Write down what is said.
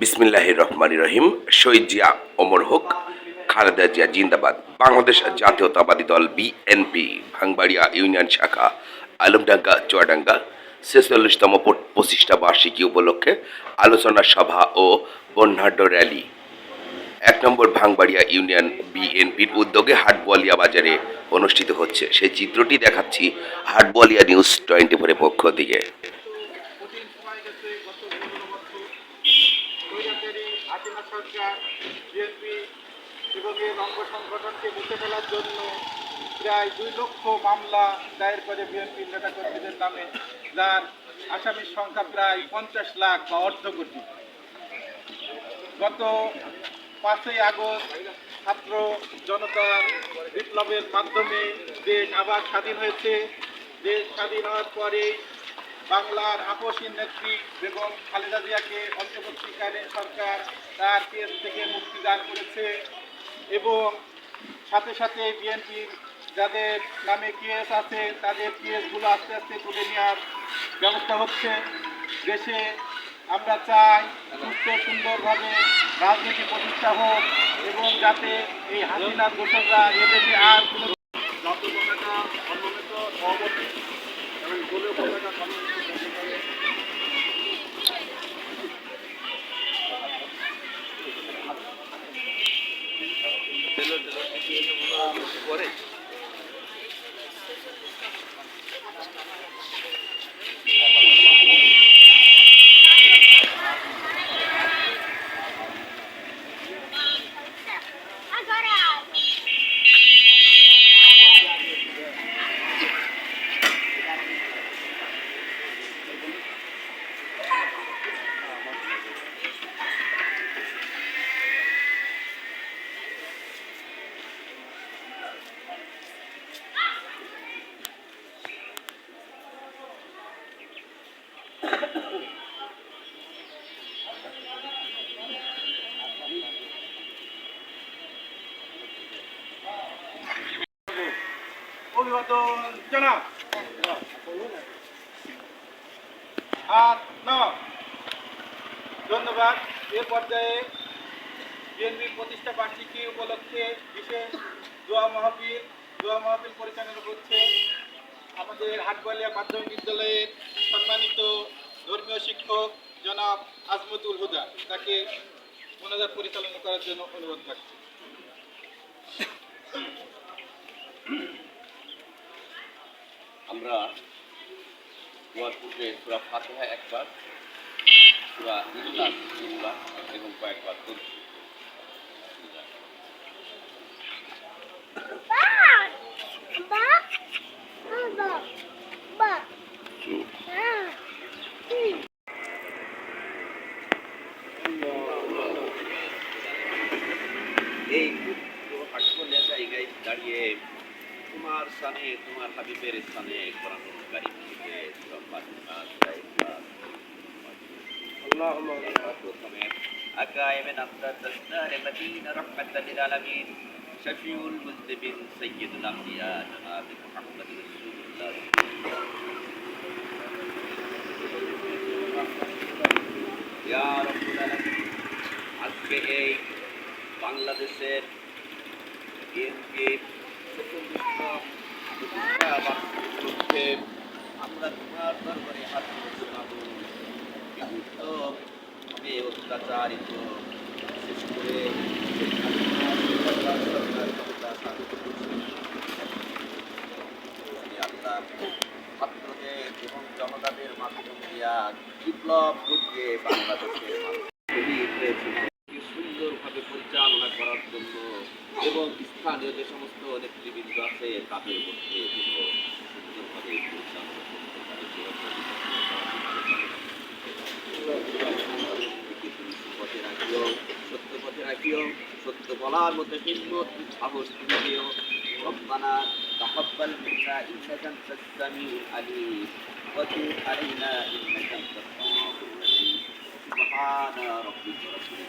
বিসমিল্লাহির রহমানির রহিম। শহীদ জিয়া অমর হোক, খালেদা জিয়া জিন্দাবাদ। বাংলাদেশ জাতীয়তাবাদী দল বিএনপি ভাঙবাড়িয়া ইউনিয়ন শাখা আলমডাঙ্গা চুয়াডাঙ্গা ৪৬তম প্রতিষ্ঠা বার্ষিকী উপলক্ষে আলোচনা সভা ও বর্ণাঢ্য র্যালি ১ নম্বর ভাঙবাড়িয়া ইউনিয়ন বিএনপির উদ্যোগে হাটবোয়ালিয়া বাজারে অনুষ্ঠিত হচ্ছে। সেই চিত্রটি দেখাচ্ছি হাটবোয়ালিয়া নিউজ 24-এর পক্ষ থেকে। সরকার বিএনপি এবং এর অঙ্গ সংগঠনকে মুছে ফেলার জন্য প্রায় ২ লক্ষ মামলা দায়ের করে বিএনপির নেতাকর্মীদের নামে, যার আসামির সংখ্যা প্রায় ৫০ লাখ বা অর্ধ কোটি। গত ৫ই আগস্ট ছাত্র জনতার বিপ্লবের মাধ্যমে দেশ আবার স্বাধীন হয়েছে। দেশ স্বাধীন হওয়ার পরে বাংলার আপসীন নেত্রী বেগম খালেদা জিয়াকে অন্তর্বর্তীকালীন সরকার তার কেস থেকে মুক্তি দান করেছে এবং সাথে সাথে বিএনপির যাদের নামে কেস আছে তাদের কেসগুলো আস্তে আস্তে তুলে নেওয়ার ব্যবস্থা হচ্ছে। দেশে আমরা চাই সুস্থ সুন্দরভাবে রাজনীতি প্রতিষ্ঠা হোক এবং যাতে এই হাসিনার দোষকরা এদেশে আর কোনো জাতীয় পতাকা সম্মানিত সভাপতি এবং দলীয় পতাকা সম্মানিত করে অভিবাদন জানাব। ধন্যবাদ। এ পর্যায়ে বিএনপি প্রতিষ্ঠা বার্ষিকী উপলক্ষে বিশেষ দোয়া মাহফিল পরিচালনা করছে আমাদের হাটবালিয়া মাধ্যমিক বিদ্যালয়ের সম্মানিত ধর্মীয় শিক্ষক জনাব আজমতুল হুদা। তাকে মোনাজাত পরিচালনা করার জন্য অনুরোধ থাকছে। আমরা দোয়ার পূর্বে সূরা ফাতিহা একবার, সূরা ইখলাস তিনবার এবং কয়েকবার করছি। এই হাটবলিয়া জায়গায় দাঁড়িয়ে তোমার স্থানে, তোমার হাবিবের স্থানে কোরআনুল কারীম থেকে সূরা ফাতিহা প্রথমে আকায়েমে নাফসাত তাসদার মদিনা রাহমাতাল লিল আলামিন শফিউল মুজনিবিন সাইয়্যিদুল আমবিয়া জনাব মুহাম্মদ রাসূলুল্লাহ ইয়া রাব্বুল আলামিন। আজকে এই বাংলাদেশের বিএনপি আমরা তোমার দরবারে হাত বিভিন্নভাবে অত্যাচারিত, বিশেষ করে ছাত্রদের এবং জনতাদের মাধ্যম দিয়া বিপ্লব ঘটিয়ে বাংলাদেশের মানুষ সুন্দরভাবে পরিচালনা করার জন্য এবং স্থানীয় যে সমস্ত নেতৃবৃন্দ আছে তাদের মধ্যে সুন্দরভাবে পরিচালনা করতে পারে সত্য পথে রাখিও, সত্য বলার মধ্যে হিম্মত সাহস তুমি দিও। রব্বানা তাকাব্বাল মিন্না ইন্নাকা আনতাস সামিউল আলিম ওয়া তুব আলাইনা ইন্নাকা আনতাত তাওয়াবুর রহিম। সুবহানা রাব্বিকা রাব্বিল